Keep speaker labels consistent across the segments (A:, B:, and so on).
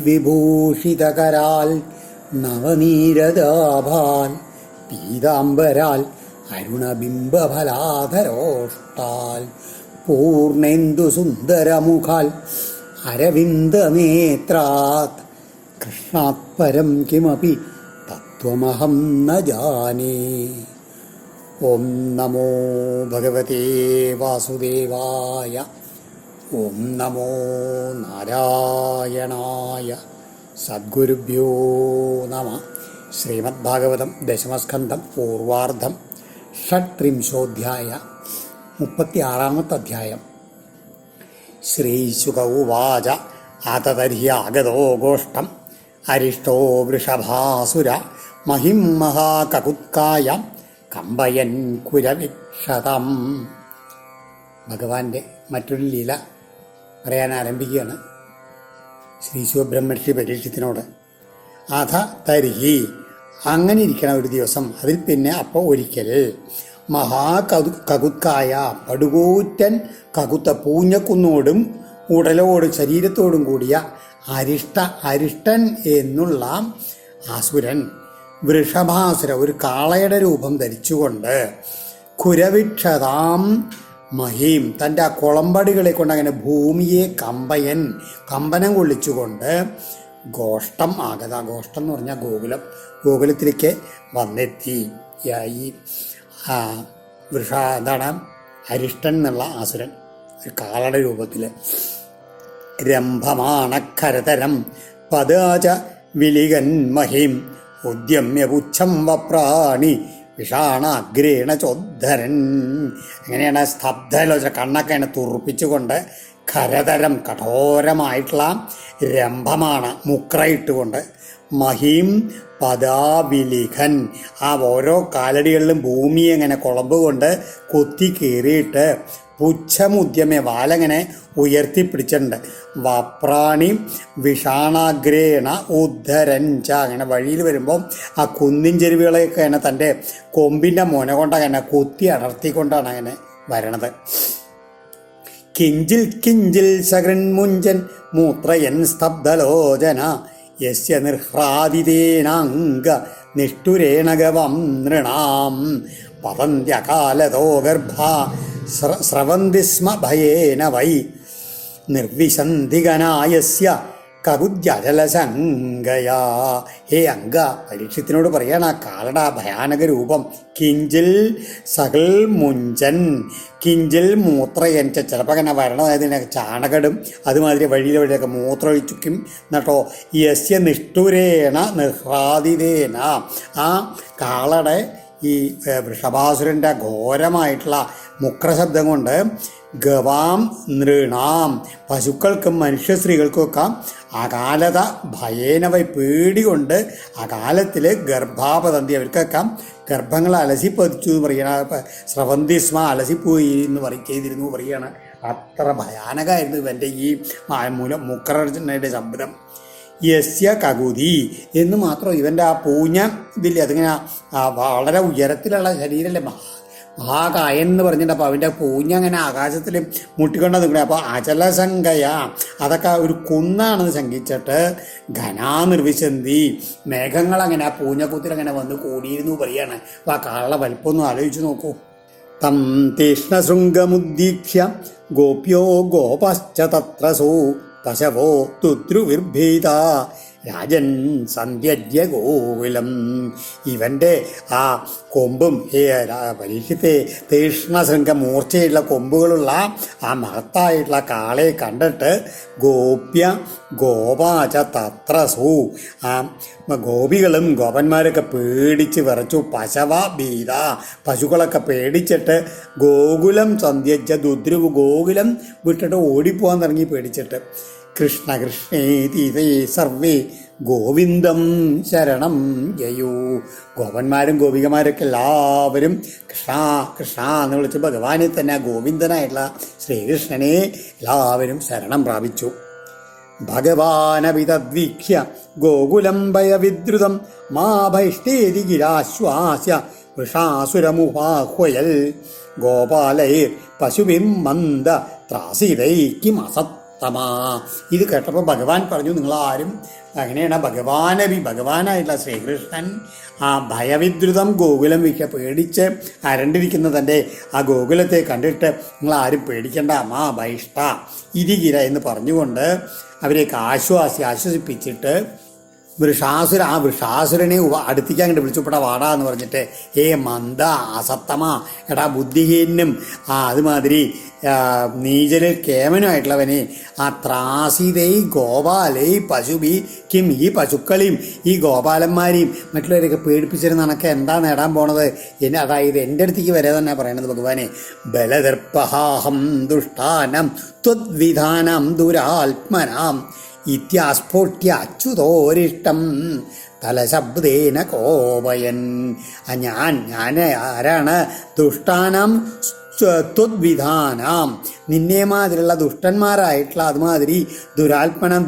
A: വിഭൂഷിതകരാൽ നവനീരദാഭാൽ പീതാംബരാൽ അരുണബിംബഫലാധരോഷ്ടാൽ പൂർണേന്ദു സുന്ദരമുഖാൽ അരവിന്ദനേത്രാത് കൃഷ്ണാത് പരം കിമപി തത്വമഹം ന ജാനേ. ഓം നമോ ഭഗവതേ വാസുദേവായ. ഓം നമോ നാരായണായ. സദ്ഗുരുഭ്യോ നമ. ശ്രീമദ്ഭാഗവതം ദശമസ്കന്ധം പൂർവാർദ്ധം ഷട്ത്രിംശോധ്യായ 36-ാമത്തെ അധ്യായം. ശ്രീശുക ഉവാച ആതതര്യാഗതോ ഗോഷ്ടം അരിഷ്ടോ വൃഷഭാസുര മഹിം മഹാകകുത്കായ കമ്പയൻ കുരവിക്ഷതം. ഭഗവാന്റെ മറ്റൊരു ലീല പറയാൻ ആരംഭിക്കുകയാണ് ശ്രീശുബ്രഹ്മർഷി പരീക്ഷത്തിനോട്. അഥ തരിഹി, അങ്ങനെ ഇരിക്കണ ഒരു ദിവസം, അതിൽ പിന്നെ അപ്പോൾ ഒരിക്കൽ കകുത്കായ പടുകൂറ്റൻ കകുത്ത പൂഞ്ഞക്കുന്നോടും ഉടലോട് ശരീരത്തോടും കൂടിയ അരിഷ്ടൻ എന്നുള്ള അസുരൻ വൃഷഭാസുര ഒരു കാളയുടെ രൂപം ധരിച്ചുകൊണ്ട് കുരവിക്ഷതാം മഹീം തൻ്റെ ആ കുളമ്പടികളെ കൊണ്ട് അങ്ങനെ ഭൂമിയെ കമ്പനം കൊള്ളിച്ചുകൊണ്ട് ഗോഷ്ടം ആഗത. ഗോഷ്ടം എന്ന് പറഞ്ഞാൽ ഗോകുലത്തിലേക്ക് വന്നെത്തി. ഈ എന്താണ് അരിഷ്ടൻ എന്നുള്ള അസുരൻ ഒരു കാളയുടെ രൂപത്തിൽ. രംഭമാണഖരതരം പദാച വിളികൻ മഹിം ഉദ്യമ്യ പുച്ഛം വപ്രാണി വിഷാണാഗ്രേണ ചോദ്ധരൻ. അങ്ങനെയാണ് സ്തബ്ധലോചന, കണ്ണൊക്കെ അതിനെ തുറപ്പിച്ചുകൊണ്ട് ഖരതരം കഠോരമായിട്ടുള്ള രംഭമാണ് മുക്രയിട്ടുകൊണ്ട് മഹിം പദാവിലിഖൻ ആ ഓരോ കാലടികളിലും ഭൂമിയെ അങ്ങനെ കുളമ്പ് കൊണ്ട് കൊത്തി കീറിയിട്ട് പുച്ഛമുദ്യമെ വാലങ്ങനെ ഉയർത്തിപ്പിടിച്ചിട്ടുണ്ട്. വപ്രാണി വിഷാണാഗ്രേണ ഉദ്ധരഞ്ച അങ്ങനെ വഴിയിൽ വരുമ്പോൾ ആ കുന്നിൻ ചെരുവികളെയൊക്കെ അങ്ങനെ തൻ്റെ കൊമ്പിൻ്റെ മുന കൊണ്ട് അങ്ങനെ കൊത്തി അടർത്തിക്കൊണ്ടാണ് അങ്ങനെ വരണത്. കിഞ്ചിൽ കിഞ്ചിൽ സകൃന്മുഞ്ചൻ മൂത്രയൻ സ്തബ്ധലോചന യസ്യ നിർഹ്രാദിതേനാംഗ നിഷ്ഠുരേണ ഗവം നൃണാം പതന്ത്യകാലതോ ഗർഭ സ്രവന്തി സ്മ ഭയേന വൈ നിർവിശന്ധികനായസ്യ കകുദ്യജലശങ്കയാ. ഹേ അംഗ, പരീക്ഷത്തിനോട് പറയാണ് ആ കാലട ഭയാനക രൂപം. കിഞ്ചിൽ സകൽ മുഞ്ചൻ, കിഞ്ചിൽ മൂത്രയൻ, ചിലപ്പോൾ അങ്ങനെ വരണതായത് ചാണകടും അതുമാതിരി വഴിയിലൊക്കെ മൂത്രമൊഴിച്ചുക്കും എന്നിട്ടോ യസ്യ നിഷ്ഠുരേണ നിർഹ്രാദിതേന ആ കാളയുടെ ഈ വൃഷഭാസുരൻ്റെ ഘോരമായിട്ടുള്ള മുക്രശബ്ദം കൊണ്ട് ഗവാം നൃണാം പശുക്കൾക്കും മനുഷ്യ സ്ത്രീകൾക്കുമൊക്കെ അകാലത ഭയേനവൈ പേടികൊണ്ട് അകാലത്തിൽ ഗർഭാപതന്തി അവർക്കൊക്കെ ഗർഭങ്ങൾ അലസിപ്പതിച്ചു എന്ന് പറയുകയാണ്. സ്രവന്തിസ്മ അലസിപ്പോയി എന്ന് ചെയ്തിരുന്നു പറയുകയാണ്. അത്ര ഭയാനകമായിരുന്നു ഇവൻ്റെ ഈ മുക്രയുടെ ശബ്ദം. യസ്യ കകുതി എന്ന് മാത്രം ഇവൻ്റെ ആ പൂഞ്ഞ ഇതില്ലേ, അതിങ്ങനെ വളരെ ഉയരത്തിലുള്ള ശരീരമല്ലേ, മഹാകായൻ എന്ന് പറഞ്ഞിട്ട്. അപ്പോൾ അവൻ്റെ പൂഞ്ഞ അങ്ങനെ ആകാശത്തിൽ മുട്ടിക്കൊണ്ട് നിൽക്കണേ. അപ്പോൾ അചലശങ്കയ അതൊക്കെ ഒരു കുന്നാണെന്ന് ശങ്കിച്ചിട്ട് ഘനാനിർവിശന്തി മേഘങ്ങളങ്ങനെ ആ പൂഞ്ഞക്കുത്തിലങ്ങനെ വന്ന് കൂടിയിരുന്നു പറയാണ്. അപ്പോൾ ആ കാളയുടെ വലിപ്പമൊന്നും ആലോചിച്ച് നോക്കൂ. തം തീഷ്ണശൃംഗമുദ്ദീക്ഷ്യ ഗോപ്യോ ഗോപശ്ച തത്രസോ പശവോ തുദ്രുവിർഭീത രാജൻ സന്ധ്യജ്യ ഗോകുലം. ഇവൻ്റെ ആ കൊമ്പും പരീക്ഷത്തെ തീഷ്ണശൃംഗ മൂർച്ചയുള്ള കൊമ്പുകളുള്ള ആ മഹത്തായിട്ടുള്ള കാളയെ കണ്ടിട്ട് ഗോപ്യ ഗോപാച തത്രസു ആ ഗോപികളും ഗോപന്മാരൊക്കെ പേടിച്ച് വിറച്ചു. പശവ ഭീത പശുക്കളൊക്കെ പേടിച്ചിട്ട് ഗോകുലം സന്ധ്യജ്യ ദുദ്രുവ് ഗോകുലം വിട്ടിട്ട് ഓടിപ്പോകാൻ തുടങ്ങി പേടിച്ചിട്ട്. കൃഷ്ണ കൃഷ്ണേതീതേ സർവേ ഗോവിന്ദം ശരണം ജയൂ. ഗോപന്മാരും ഗോപികമാരൊക്കെ എല്ലാവരും കൃഷ്ണ കൃഷ്ണ എന്ന് വിളിച്ച് ഭഗവാനെ തന്നെ ഗോവിന്ദനായിട്ടുള്ള ശ്രീകൃഷ്ണനെ എല്ലാവരും ശരണം പ്രാപിച്ചു. ഭഗവാനവിതദ്വീക്ഷ്യ ഗോകുലം ഭയവിദ്രുതം മാ ഭൈഷ്ടേതി ഗിരാശ്വാസ്യ വൃഷാസുരമുപാഹ്വയൽ ഗോപാലൈർ പശുവിം മന്ദ ത്രാസിതൈ കിമസത്ത സത്തമാ. ഇത് കേട്ടപ്പോൾ ഭഗവാൻ പറഞ്ഞു, നിങ്ങളാരും അങ്ങനെയാണ് ഭഗവാനായിട്ടുള്ള ശ്രീകൃഷ്ണൻ ആ ഭയവിദ്രുതം ഗോകുലം പേടിച്ച് അരണ്ടിരിക്കുന്ന തൻ്റെ ആ ഗോകുലത്തെ കണ്ടിട്ട് നിങ്ങളാരും പേടിക്കേണ്ട, മാ ഭൈഷ്ട ഇരികിര എന്ന് പറഞ്ഞുകൊണ്ട് അവരെയൊക്കെ ആശ്വസിപ്പിച്ചിട്ട് വൃഷാസുരനെ അടുത്തേക്ക് അങ്ങോട്ട് വിളിച്ചുപെട്ട വാടാ എന്ന് പറഞ്ഞിട്ട്, മന്ദ അസത്തമാ, എടാ ബുദ്ധിഹീനും അതുമാതിരി നീചല് കേമനുമായിട്ടുള്ളവനെ, ആ ത്രാസിതൈ ഗോപാലൈ പശുബി കിം, ഈ പശുക്കളെയും ഈ ഗോപാലന്മാരെയും മറ്റുള്ളവരെയൊക്കെ പേടിപ്പിച്ചിരുന്ന കണക്ക് എന്താ നേടാൻ പോണത്? അതായത് എൻ്റെ അടുത്തേക്ക് വരെ തന്നെ പറയണത് ഭഗവാനെ, ബലദർപ്പഹാഹം ദുഷ്ടാനം ത്വദ്വിധാനം ദുരാത്മനാം ഇത്യാസ്ഫോട്യ അച്യുതോരിഷ്ടം തലശബ്ദേന കോപയൻ. ഞാൻ ആരാണ്? ദുഷ്ടാനാം ത്വദ്വിധാനാം, നിന്നെ മാതിരിയുള്ള ദുഷ്ടന്മാരായിട്ടുള്ള അതുമാതിരി ദുരാത്മനം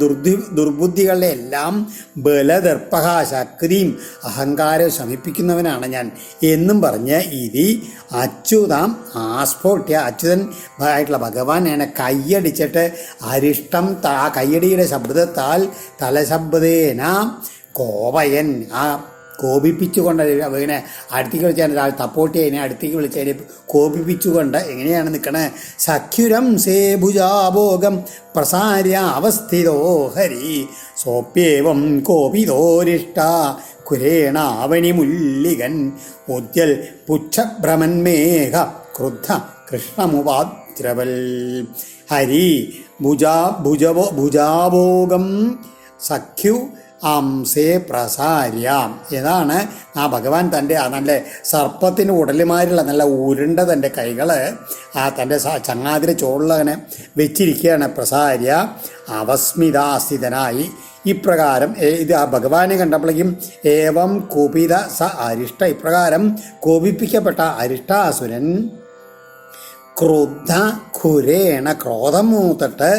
A: ദുർബുദ്ധികളുടെ എല്ലാം ബലദർപ്പഹ ശക്തിയും അഹങ്കാരം ശമിപ്പിക്കുന്നവനാണ് ഞാൻ എന്നും പറഞ്ഞ് ഇതി അച്യുതാം ആസ്ഫോട്യ, അച്യുതൻ ആയിട്ടുള്ള ഭഗവാൻ എന്നെ കയ്യടിച്ചിട്ട് അരിഷ്ടം കയ്യടിയുടെ ശബ്ദത്താൽ തലശബ്ദേന കോപയൻ, ആ കോപിപ്പിച്ചുകൊണ്ട് ഇങ്ങനെ അടുത്തേക്ക് വിളിച്ചാൽ തപ്പോട്ടി അതിനെ അടുത്തേക്ക് വിളിച്ചതിനെ കോപിപ്പിച്ചുകൊണ്ട് എങ്ങനെയാണ് നിൽക്കണേ? സഖ്യുരം സേഭുജാഭോഗം പ്രസാര്യ അവസ്ഥിതോ ഹരി സോപ്യേവം കോപിതോരിഷ്ട കുരേണാവനി മുല്ലികൻ ഉദ്യൽ പുച്ഛഭ്രമന്മേഘ ക്രുദ്ധ കൃഷ്ണമുപാദ്രവൽ. ഹരി ഭുജാഭോഗം സഖ്യു അംസേ പ്രസാര്യാം. ഇതാണ് ആ ഭഗവാൻ തൻ്റെ നല്ല സർപ്പത്തിന് ഉടലുമാരുള്ള നല്ല ഉരുണ്ട തൻ്റെ കൈകൾ ആ തൻ്റെ ചങ്ങാതിരെ ചോളിലങ്ങനെ വെച്ചിരിക്കുകയാണ്. പ്രസാര്യ അവസ്മിതാസ്ഥിതനായി ഇപ്രകാരം ഇത് ആ ഭഗവാനെ കണ്ടപ്പോഴേക്കും ഏവം കുപിത സ അരിഷ്ട, ഇപ്രകാരം കോപിപ്പിക്കപ്പെട്ട അരിഷ്ടാസുരൻ ക്രുദ്ധ ഖുരേണ, ക്രോധം മൂത്തിട്ട്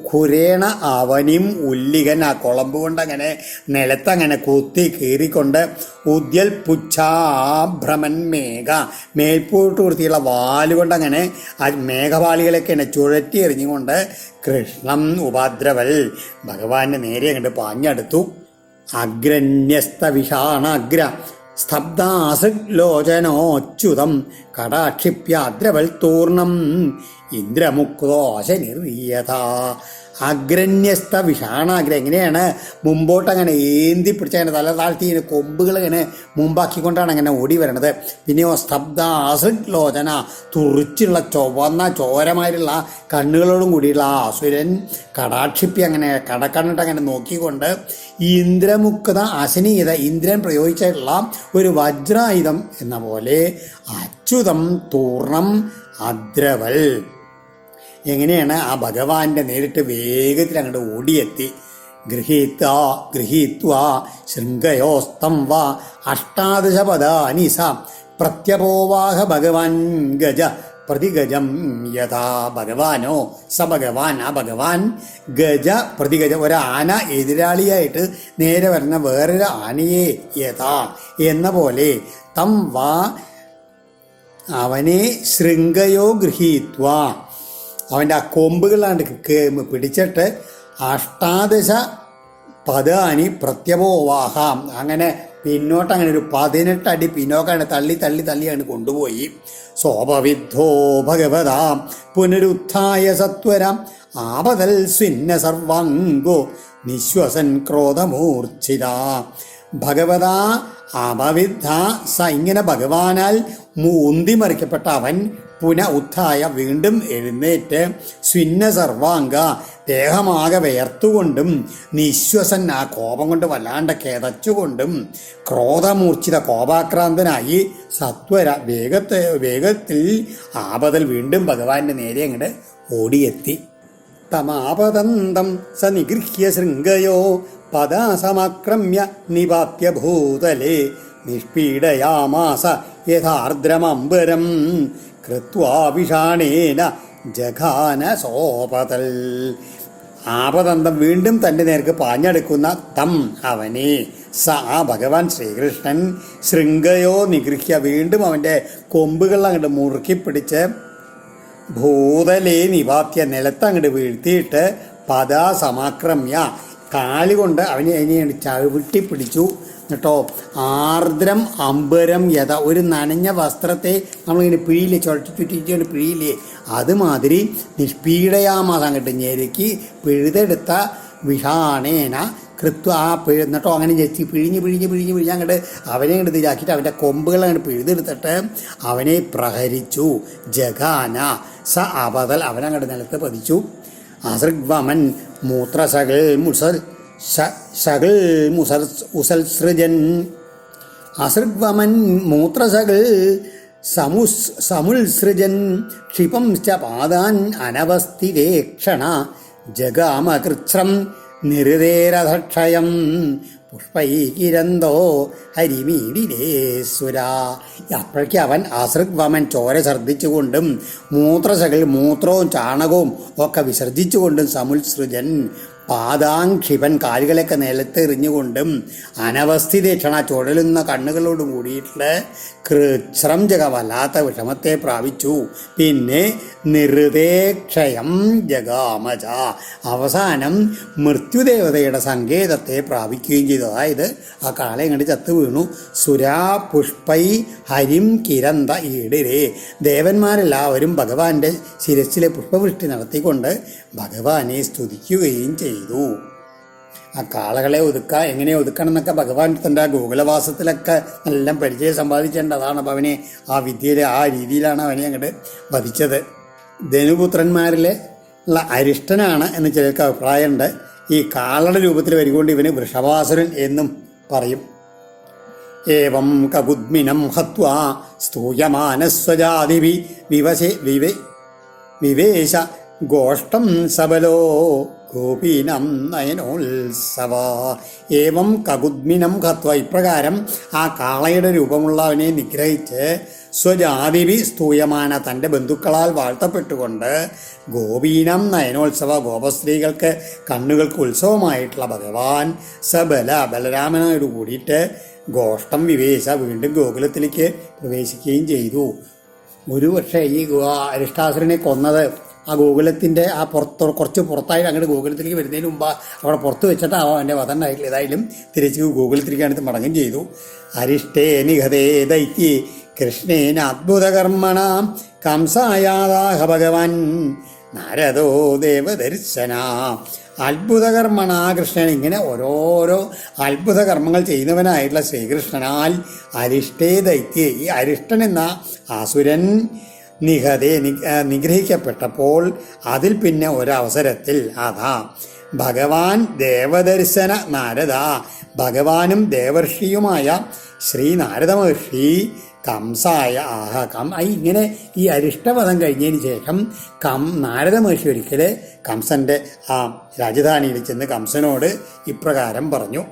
A: ഖുരേണ അവനും ഉല്ലികൻ, ആ കുളമ്പ് കൊണ്ടങ്ങനെ നിലത്തങ്ങനെ കുത്തി കീറിക്കൊണ്ട് ഉദ്യൽ പുച്ഛാഭ്രമൻ മേഘ, മേൽപോട്ട് കൊടുത്തിയുള്ള വാലുകൊണ്ടങ്ങനെ ആ മേഘപാളികളൊക്കെ എന്നെ ചുഴറ്റി എറിഞ്ഞുകൊണ്ട് കൃഷ്ണം ഉപാദ്രവൽ, ഭഗവാന്റെ നേരെ അങ്ങോട്ട് പാഞ്ഞെടുത്തു. അഗ്രന്യസ്ത വിഷാണാഗ്ര സ്തബ്ധാസൃലോചനോച്യുതം കടാക്ഷിപ്യാദ്രവൽ തൂർണം ഇന്ദ്രമുക്തോശനിർയഥ. അഗ്രന്യസ്ത വിഷാണാഗ്ര, എങ്ങനെയാണ് മുമ്പോട്ടങ്ങനെ ഏന്തി പിടിച്ചങ്ങനെ തല താഴ്ത്തി കൊമ്പുകൾ ഇങ്ങനെ മുമ്പാക്കിക്കൊണ്ടാണ് അങ്ങനെ ഓടി വരണത്. പിന്നെയോ സ്തബ്ധ ആസൃലോചന, തുറിച്ചുള്ള ചുവന്ന ചോരമായിട്ടുള്ള കണ്ണുകളോടും കൂടിയുള്ള ആ അസുരൻ കടാക്ഷിപ്പി അങ്ങനെ കടക്കണ്ണിട്ട് അങ്ങനെ നോക്കിക്കൊണ്ട് ഇന്ദ്രമുക്ത അശനീയത, ഇന്ദ്രൻ പ്രയോഗിച്ചിട്ടുള്ള ഒരു വജ്രായുധം എന്ന പോലെ അച്യുതം തൂർണം അദ്രവൽ, എങ്ങനെയാണ് ആ ഭഗവാന്റെ നേരിട്ട് വേഗത്തിൽ അങ്ങോട്ട് ഓടിയെത്തി. ഗൃഹീത്വാ ശൃംഗയോസ്തം വാ അഷ്ടാദശപദാനി സ പ്രത്യപോവാഹ ഭഗവാൻ ഗജ പ്രതിഗജം യഥാ. ഭഗവാനോ സ ഭഗവാൻ, ആ ഭഗവാൻ ഗജ പ്രതിഗജ, ഒരാന എതിരാളിയായിട്ട് നേരെ വരുന്ന വേറൊരു ആനയെ യഥാ എന്ന പോലെ തം വാ അവനെ ശൃംഗയോ ഗൃഹീത്വ, അവൻ്റെ ആ കൊമ്പുകളാണ്ട് പിടിച്ചിട്ട് അഷ്ടാദശ പദാനി പ്രത്യപോവാഹാം, അങ്ങനെ പിന്നോട്ടങ്ങനെ ഒരു 18 അടി പിന്നോക്കാണ് തള്ളിയാണ് കൊണ്ടുപോയി. സോപവിദ്ധോ ഭഗവതാം പുനരുത്ഥായ സത്വരം ആപതൽ സ്വിന്ന സർവാംഗോ നിശ്വസൻ ക്രോധമൂർച്ഛിത. ഭഗവതാ അപവിദ്ധ സ, ഇങ്ങനെ ഭഗവാനാൽ ഉന്തിമറിക്കപ്പെട്ട അവൻ ഉത്ഥായ വീണ്ടും എഴുന്നേറ്റ് സ്വിന്ന സർവാംഗ, ദേഹമാകെ വേർത്തുകൊണ്ടും നിശ്വസൻ, ആ കോപം കൊണ്ട് വല്ലാണ്ട് കേതച്ചുകൊണ്ടും ക്രോധമൂർച്ഛിത, കോപാക്രാന്തനായി സത്വര വേഗത്തിൽ ആപതൽ വീണ്ടും ഭഗവാന്റെ നേരെ അങ്ങോട്ട് ഓടിയെത്തി. തമാപതന്തം സ നിഗൃഹ്യ ശൃംഗയോ പദാസമാക്രമ്യ നിപാത്യ ഭൂതലേ നിഷ്പീഡയാമാസ യഥാർദ്രമംബരം കൃത്വാ വിഷാണേന ജഘാന സോപതൽ. ആപതന്തം വീണ്ടും തൻ്റെ നേർക്ക് പാഞ്ഞെടുക്കുന്ന തം അവനെ, സ ആ ഭഗവാൻ ശ്രീകൃഷ്ണൻ ശൃംഗയോ നിഗൃഹ്യ വീണ്ടും അവൻ്റെ കൊമ്പുകൾ അങ്ങോട്ട് മുറുക്കി പിടിച്ച് ഭൂതലേ നിപാത്യ നിലത്തങ്ങോട്ട് വീഴ്ത്തിയിട്ട് പദാ സമാക്രമ്യ കാലുകൊണ്ട് അതിനെ ചവിട്ടി പിടിച്ചു. കേട്ടോ, ആർദ്രം അമ്പരം യഥ, ഒരു നനഞ്ഞ വസ്ത്രത്തെ നമ്മളിങ്ങനെ പിഴിയില്ലേ, ചുറ്റിച്ചുകൊണ്ട് പിഴിയില്ലേ, അതുമാതിരി നിഷ്പീഡയാമാസം അങ്ങോട്ട് ഞെരുക്കി പിഴുതെടുത്ത വിഷാണേന കൃത്വ ആ എന്നിട്ടോ അങ്ങനെ ജസ്റ്റ് പിഴിഞ്ഞ് അങ്ങോട്ട് അവനെ അങ്ങോട്ട് ഇതാക്കിയിട്ട് അവൻ്റെ കൊമ്പുകൾ അങ്ങോട്ട് പിഴുതെടുത്തിട്ട് അവനെ പ്രഹരിച്ചു. ജഗാന സ അപതൽ, അവനങ്ങോട്ട് നിലത്ത് പതിച്ചു. അസൃഗ്വമൻ മൂത്രസകൾ ഉസൽസൃജൻ, അസൃഗ്വമൻ മൂത്രസകൾ സമുത്സൃജൻ ക്ഷിപംശ്ച പാദാൻ അനവസ്ഥിതേക്ഷണ ജഗാമകൃച്ഛ്രം നിരുതേരധക്ഷയം പുഷ്പൈകിരന്തോ ഹരിമീഡിരേശ്വര. അപ്പോഴേക്ക് അവൻ അസൃഗ്വമൻ ചോര ഛർദ്ദിച്ചുകൊണ്ടും മൂത്രവും ചാണകവും ഒക്കെ വിസർജിച്ചുകൊണ്ടും സമുത്സൃജൻ പാദാംക്ഷിപൻ കാലുകളൊക്കെ നിലത്തെറിഞ്ഞുകൊണ്ടും അനവസ്ഥിതേക്ഷണ ചുഴലുന്ന കണ്ണുകളോടും കൂടിയിട്ടുള്ള കൃച്ഛ്രം ജഗ വല്ലാത്ത വിഷമത്തെ പ്രാപിച്ചു. പിന്നെ നിരുതേക്ഷയം ജഗാമജ, അവസാനം മൃത്യുദേവതയുടെ സങ്കേതത്തെ പ്രാപിക്കുകയും ചെയ്തു. അതായത് ആ കാളെ ഇങ്ങോട്ട് ചത്തു വീണു. സുരാ പുഷ്പൈ ഹരിം കിരന്ത ഈടിരേ, ദേവന്മാരെല്ലാവരും ഭഗവാന്റെ ശിരസ്സിലെ പുഷ്പവൃഷ്ടി നടത്തിക്കൊണ്ട് ഭഗവാനെ സ്തുതിക്കുകയും ചെയ്തു. ആ കാളകളെ എങ്ങനെ ഒതുക്കണം എന്നൊക്കെ ഭഗവാൻ തൻ്റെ ഗോകുലവാസത്തിലൊക്കെ നല്ല പരിചയം സമ്പാദിക്കേണ്ടതാണ്. അപ്പം അവനെ ആ വിദ്യയിലെ ആ രീതിയിലാണ് അവനെ അങ്ങോട്ട് വധിച്ചത്. ധനുപുത്രന്മാരിലെ ഉള്ള അരിഷ്ടനാണ് എന്ന് ചിലർക്ക് അഭിപ്രായമുണ്ട്. ഈ കാളയുടെ രൂപത്തിൽ വരികൊണ്ട് ഇവന് വൃഷഭാസുരൻ എന്നും പറയും. ഏവം കകുദ്മിനം ഹത്വാ സ്തൂയമാനസ്വജാതിഭി വിവേശ ഗോഷ്ടം സബലോ ഗോപീനം നയനോത്സവ. ഏവം കകുദ്മിനം ഹത്വ, ഇപ്രകാരം ആ കാളയുടെ രൂപമുള്ളവനെ നിഗ്രഹിച്ച് സ്വജാതിഭി സ്തൂയമാന, തൻ്റെ ബന്ധുക്കളാൽ വാഴ്ത്തപ്പെട്ടുകൊണ്ട് ഗോപീനം നയനോത്സവ, ഗോപസ്ത്രീകൾക്ക് കണ്ണുകൾക്ക് ഉത്സവമായിട്ടുള്ള ഭഗവാൻ ബലരാമനോട് കൂടിയിട്ട് ഗോഷ്ടം വിവേശ, വീണ്ടും ഗോകുലത്തിലേക്ക് പ്രവേശിക്കുകയും ചെയ്തു. ഒരു പക്ഷേ ഈ അരിഷ്ടാസുരനെ കൊന്നത് ആ ഗോകുലത്തിൻ്റെ ആ കുറച്ച് പുറത്തായിട്ട് അങ്ങോട്ട് ഗോകുലത്തിലേക്ക് വരുന്നതിന് മുമ്പ് അവിടെ പുറത്ത് വെച്ചിട്ടാവാം എൻ്റെ വധം ഉണ്ടായിട്ടില്ല. ഏതായാലും തിരിച്ച് ഗോകുലത്തിലേക്കാണ് മടങ്ങും ചെയ്തു. അരിഷ്ടേ നിഹതേ ദൈത്യേ കൃഷ്ണേന അദ്ഭുതകർമ്മണ കംസായാദാഹ ഭഗവാൻ നാരദോ ദേവദർശന. അത്ഭുതകർമ്മണ കൃഷ്ണൻ, ഇങ്ങനെ ഓരോരോ അത്ഭുത കർമ്മങ്ങൾ ചെയ്യുന്നവനായിട്ടുള്ള ശ്രീകൃഷ്ണനാൽ അരിഷ്ടേ ദൈത്യേ, ഈ അരിഷ്ടൻ എന്ന അസുരൻ നിഹതേ നിഗ്രഹിക്കപ്പെട്ടപ്പോൾ അതിൽ പിന്നെ ഒരവസരത്തിൽ അതാ ഭഗവാൻ ദേവദർശന നാരദ, ഭഗവാനും ദേവർഷിയുമായ ശ്രീ നാരദ മഹർഷി കംസായ ഇങ്ങനെ ഈ അരിഷ്ടവധം കഴിഞ്ഞതിന് ശേഷം നാരദ മഹർഷി ഒരിക്കൽ കംസൻ്റെ ആ രാജധാനിയിൽ ചെന്ന് കംസനോട് ഇപ്രകാരം പറഞ്ഞു.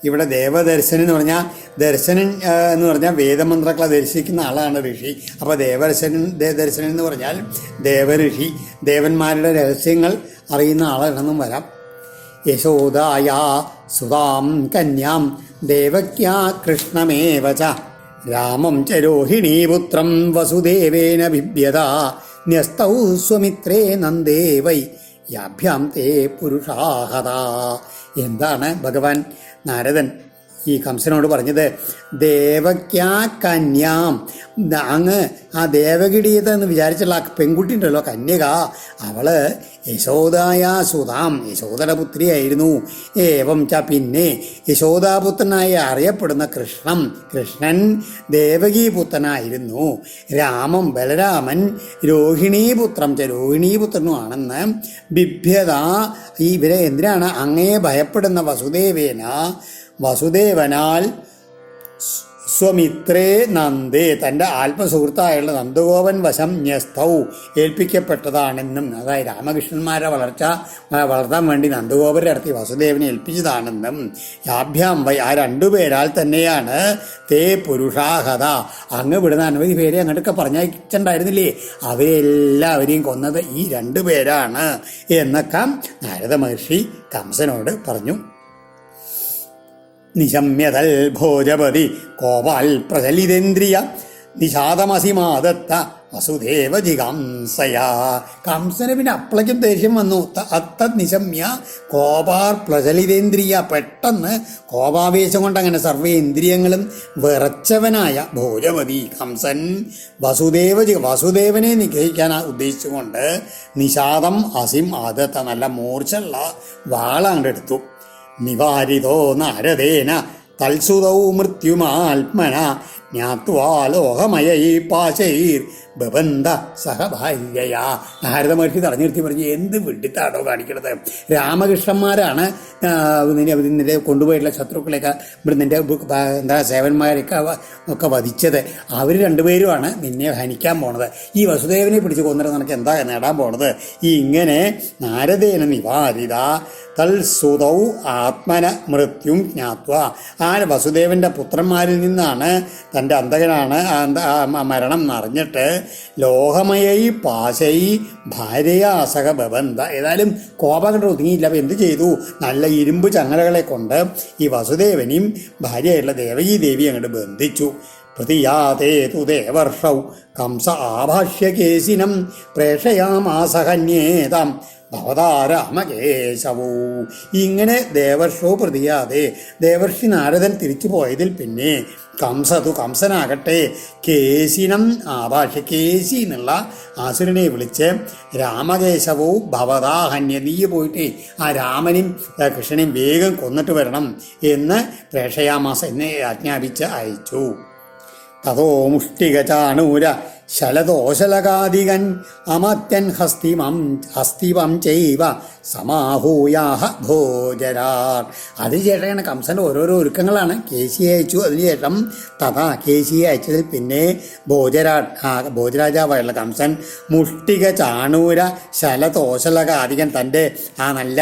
A: ഇവിടെ ദേവദർശനം എന്ന് പറഞ്ഞാൽ എന്ന് പറഞ്ഞാൽ വേദമന്ത്രങ്ങളെ ദർശിക്കുന്ന ആളാണ് ഋഷി. അപ്പോൾ ദർശനം എന്ന് പറഞ്ഞാൽ ദേവഋഷി, ദേവന്മാരുടെ രഹസ്യങ്ങൾ അറിയുന്ന ആളാണെന്നും വരാം. യശോദായ സുതാം കന്യാം ദേവക്യാ കൃഷ്ണമേവ ച രാമം ച രോഹിണീപുത്രം വസുദേവേന ബിഭ്യത ന്യസ്തൗ സ്വമിത്രേ നന്ദേ വൈ യാഭ്യാം തേ പുരുഷാഹത. എന്താണ് ഭഗവാൻ നാരദൻ ഈ കംസനോട് പറഞ്ഞത്? ദേവക്യാ കന്യാം, അങ്ങ് ആ ദേവകിടീയത എന്ന് വിചാരിച്ചുള്ള ആ പെൺകുട്ടി ഉണ്ടല്ലോ കന്യക, അവള് യശോദായ സുതാം, യശോദയുടെ പുത്രിയായിരുന്നു. ഏവം ച, പിന്നെ യശോദാപുത്രനായി അറിയപ്പെടുന്ന കൃഷ്ണൻ ദേവകീപുത്രനായിരുന്നു. രാമം ബലരാമൻ രോഹിണീപുത്രം ച, രോഹിണീപുത്രനുമാണെന്ന് ബിഭ്യത, ഇവരെ എന്തിനാണ് അങ്ങയെ ഭയപ്പെടുന്ന വസുദേവനാൽ സ്വമിത്രേ നന്ദേ, തൻ്റെ ആത്മസുഹൃത്തായുള്ള നന്ദഗോപൻ വശം ന്യസ്തൗ ഏൽപ്പിക്കപ്പെട്ടതാണെന്നും, അതായത് രാമകൃഷ്ണന്മാരെ വളർത്താൻ വേണ്ടി നന്ദഗോപരുടെ അടുത്ത് വസുദേവനെ ഏൽപ്പിച്ചതാണെന്നും, യാഭ്യാം വൈ, ആ രണ്ടുപേരാൽ തന്നെയാണ് തേ പുരുഷാഹത, അങ്ങ് വിടുന്ന അനവധി പേരെ അങ്ങോട്ടൊക്കെ പറഞ്ഞയച്ചിട്ടുണ്ടായിരുന്നില്ലേ, അവരെല്ലാവരെയും കൊന്നത് ഈ രണ്ടുപേരാണ് എന്നൊക്കെ നാരദ മഹർഷി കംസനോട് പറഞ്ഞു. നിശമ്യതൽ ഭോജപതി കോപാൽ പ്രചലിതേന്ദ്രിയ നിഷാദമസിമാദത്ത വസുദേവ ജികംസയാ. കംസന് പിന്നെ അപ്പളയ്ക്കും ദേഷ്യം വന്നു. അത്തത് നിശമ്യ കോപാർ പ്രചലിതേന്ദ്രിയ. പെട്ടെന്ന് കോപാവേശം കൊണ്ട് അങ്ങനെ സർവേന്ദ്രിയങ്ങളും വിറച്ചവനായ ഭോജമതി കംസൻ വസുദേവനെ നിഗ്രഹിക്കാൻ ഉദ്ദേശിച്ചുകൊണ്ട് നിഷാദം അസിം ആദത്ത നല്ല മൂർച്ചുള്ള വാളാണ്ടെടുത്തു. നിവാരിതോ നാരദേന തൽസുതൗ മൃത്യുമാത്മന ജ്ഞാത്വാ ലോകമയൈ പാശൈർ ബബന്ധ സഹഭാര്യയാ. നാരദ മഹർഷി തടഞ്ഞു നിർത്തി പറഞ്ഞു, എന്ത് വിഡിത്താടോ കാണിക്കണത്? രാമകൃഷ്ണന്മാരാണ് നിന്നെ കൊണ്ടുപോയിട്ടുള്ള ശത്രുക്കളെയൊക്കെ നിന്റെ സേവന്മാരെയൊക്കെ ഒക്കെ വധിച്ചത്. അവർ രണ്ടുപേരുമാണ് നിന്നെ ഹനിക്കാൻ പോണത്. ഈ വസുദേവനെ പിടിച്ച് കൊന്നിട്ട് നിനക്ക് എന്താ നേടാൻ പോണത്? ഈ ഇങ്ങനെ നാരദേന നിവാരിത തൽസുതൗ ആത്മന മൃത്യും ജ്ഞാത്വ. ആ വസുദേവന്റെ പുത്രന്മാരിൽ നിന്നാണ് തൻ്റെ അന്തകനാണ് മരണം എന്നറിഞ്ഞിട്ട് ലോഹമയൈ പാശൈ ഭാര്യയാസക ബബന്ധ. ഏതായാലും കോപം കണ്ട് ഒതുങ്ങിയില്ല. അപ്പം എന്ത് ചെയ്തു? നല്ല ഇരുമ്പ് ചങ്ങലകളെ കൊണ്ട് ഈ വസുദേവനെയും ഭാര്യയായിട്ടുള്ള ദേവകീ ദേവി അങ്ങോട്ട് ബന്ധിച്ചു. പ്രതിയാതേ തു ദേവർഷൗ കംസ ആഭാഷ്യകേശിനം പ്രേഷയാമാസഹന്യേതാം ഭവതാരാമകേശവോ. ഇങ്ങനെ ദേവർഷോ പ്രതിയാതെ ദേവർഷി നാരദൻ തിരിച്ചു പോയതിൽ പിന്നെ കംസനാകട്ടെ കേശിനം ആഭാഷ്യ കേശി എന്നുള്ള ആസുരനെ വിളിച്ച് രാമകേശവോ ഭവതാഹന്യ, നീ പോയിട്ട് ആ രാമനെയും കൃഷ്ണനെയും വേഗം കൊന്നിട്ട് വരണം എന്ന് പ്രേക്ഷയാമാസ എന്നെ ആജ്ഞാപിച്ച് അയച്ചു. തതോ മുഷ്ടിക ചാണൂര ശലദോശലകാദികൻ അമത്യൻ ഹസ്തിവം ചെയ്വ സമാഹൂയാഹ ഭോജരാർ. അതിനുശേഷമാണ് കംസൻ്റെ ഓരോരോ ഒരുക്കങ്ങളാണ്. കേശിയെ അയച്ചു. അതിനുശേഷം കേശിയെ അയച്ചതിൽ പിന്നെ ഭോജരാജാവായുള്ള കംസൻ മുഷ്ടിക ചാണൂര ശലതോശലകാദികൻ തൻ്റെ ആ നല്ല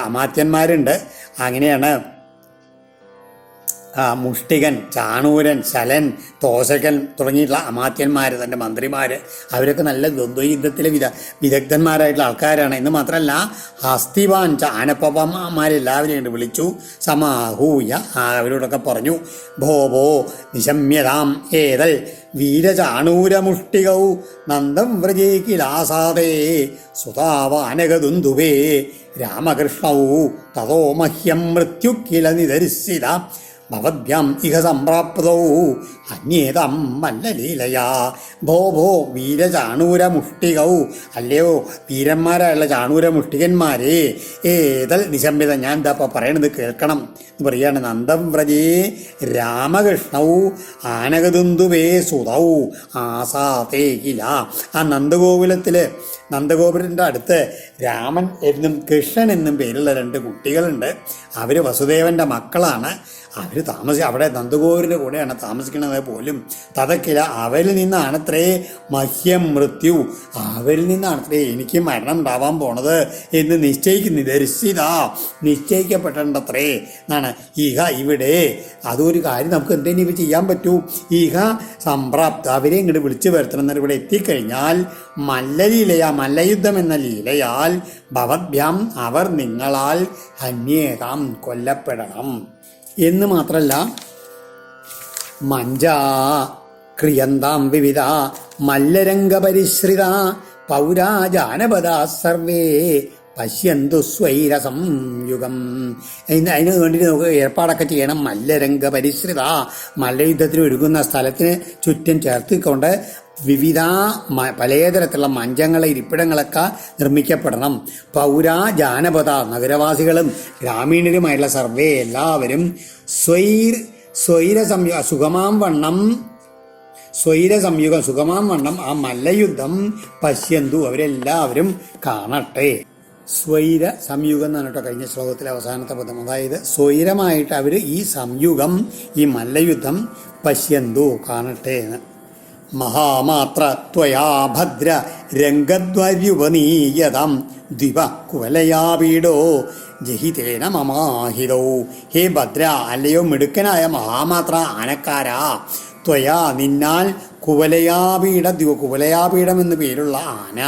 A: അമാത്യന്മാരുണ്ട്. അങ്ങനെയാണ് മുഷ്ടികൻ, ചാണൂരൻ, ശലൻ, തോശകൻ തുടങ്ങിയിട്ടുള്ള അമാത്യന്മാർ, തൻ്റെ മന്ത്രിമാർ, അവരൊക്കെ നല്ല ദ്വന്ദ്വയുദ്ധത്തിലെ വിദഗ്ധന്മാരായിട്ടുള്ള ആൾക്കാരാണ്. എന്ന് മാത്രമല്ല ഹസ്തിവാൻ ആനപ്പന്മാരെല്ലാവരെയും കൊണ്ട് വിളിച്ചു. സമാഹൂയ അവരോടൊക്കെ പറഞ്ഞു, ഭോ നിശമ്യതാം ഏതൽ വീരചാണൂരമുഷ്ടികൗ നന്ദം വ്രജേകിലാസാദേ സുതാവാനകദുന്ദുവേ രാമകൃഷ്ണൗ തതോ മഹ്യം മൃത്യു കില നിദർശിത ഭവദ്ഭ്യം ഇഹ സംപ്രാപ്തോ അന്യേതം മല്ലലീലയാ. ഭോ വീരചാണൂരമുഷ്ടികൗ, അല്ലയോ വീരന്മാരായുള്ള ചാണൂരമുഷ്ടികന്മാരെ, ഏതൽ നിശമ്യത, ഞാൻ എന്താ ഇപ്പോൾ പറയണത് കേൾക്കണം എന്ന് പറയാണ്. നന്ദം വ്രജേ രാമകൃഷ്ണൗ ആനകദുന്ദുവേ സുതൗ ആസാതേ കില. ആ നന്ദഗോപുരത്തിൻ്റെ അടുത്ത് രാമൻ എന്നും കൃഷ്ണൻ എന്നും പേരുള്ള രണ്ട് കുട്ടികളുണ്ട്. അവർ വസുദേവൻ്റെ മക്കളാണ്. അവർ അവിടെ നന്ദഗോപുരൻ്റെ കൂടെയാണ് താമസിക്കുന്നത് പോലും. തതക്കില അവരിൽ നിന്നാണത്രേ മഹ്യം മൃത്യു, അവരിൽ നിന്നാണത്രേ എനിക്ക് മരണം ഉണ്ടാവാൻ പോണത് എന്ന് നിശ്ചയിക്കപ്പെട്ടിട്ടത്രേ എന്നാണ്. ഇഹ ഇവിടെ അതൊരു കാര്യം നമുക്ക് എന്തെങ്കിലും ചെയ്യാൻ പറ്റൂ. ഇഹ സംപ്രാപ്ത, അവരെ ഇങ്ങോട്ട് വിളിച്ചു വരുത്തണം. ഇവിടെ എത്തിക്കഴിഞ്ഞാൽ മല്ലയുദ്ധം എന്ന ലീലയാൽ ഭവദ്ഭ്യാം അവർ നിങ്ങളാൽ ഹന്യേതാം കൊല്ലപ്പെടണം എന്ന് മാത്രമല്ല മഞ്ജാ ക്രിയന്താം വിവിധ മല്ലരംഗപരിശ്രിത പൗരാജാനപദാ സർവേ പശ്യന്തു സ്വൈരസംയുഗം. അതിന് വേണ്ടി നമുക്ക് ഏർപ്പാടൊക്കെ ചെയ്യണം. മല്ലരംഗപരിശ്രിത, മല്ലയുദ്ധത്തിന് ഒരുങ്ങുന്ന സ്ഥലത്തിന് ചുറ്റും ചേർത്തിക്കൊണ്ട് വിവിധ പലതരത്തിലുള്ള മഞ്ചങ്ങളെ ഇരിപ്പിടങ്ങളൊക്കെ നിർമ്മിക്കപ്പെടണം. പൗരാ ജാനപദ, നഗരവാസികളും ഗ്രാമീണരുമായിട്ടുള്ള സർവേ എല്ലാവരും സുഗമാം വണ്ണം ആ മല്ലയുദ്ധം പശ്യന്തു, അവരെല്ലാവരും കാണട്ടെ. സ്വൈര സംയുഗം എന്നാണ് കേട്ടോ കഴിഞ്ഞ ശ്ലോകത്തിലെ അവസാനത്തെ പദം. അതായത് സ്വൈരമായിട്ട് അവർ ഈ സംയുഗം, ഈ മല്ലയുദ്ധം പശ്യന്തു കാണട്ടെ എന്ന്. മഹാമാത്ര ത്വയാ ഭദ്ര രംഗദ്വര്യുപനീയതം ദ്വിപ കുവലയാപീഡോ ജഹിതേന മമാഹിതോ. ഹേ ഭദ്ര, അല്ലയോ മിടുക്കനായ മഹാമാത്ര ആനക്കാരാ, ത്വയാ നിന്നാൽ കുവലയാപീഠം എന്ന് പേരുള്ള ആന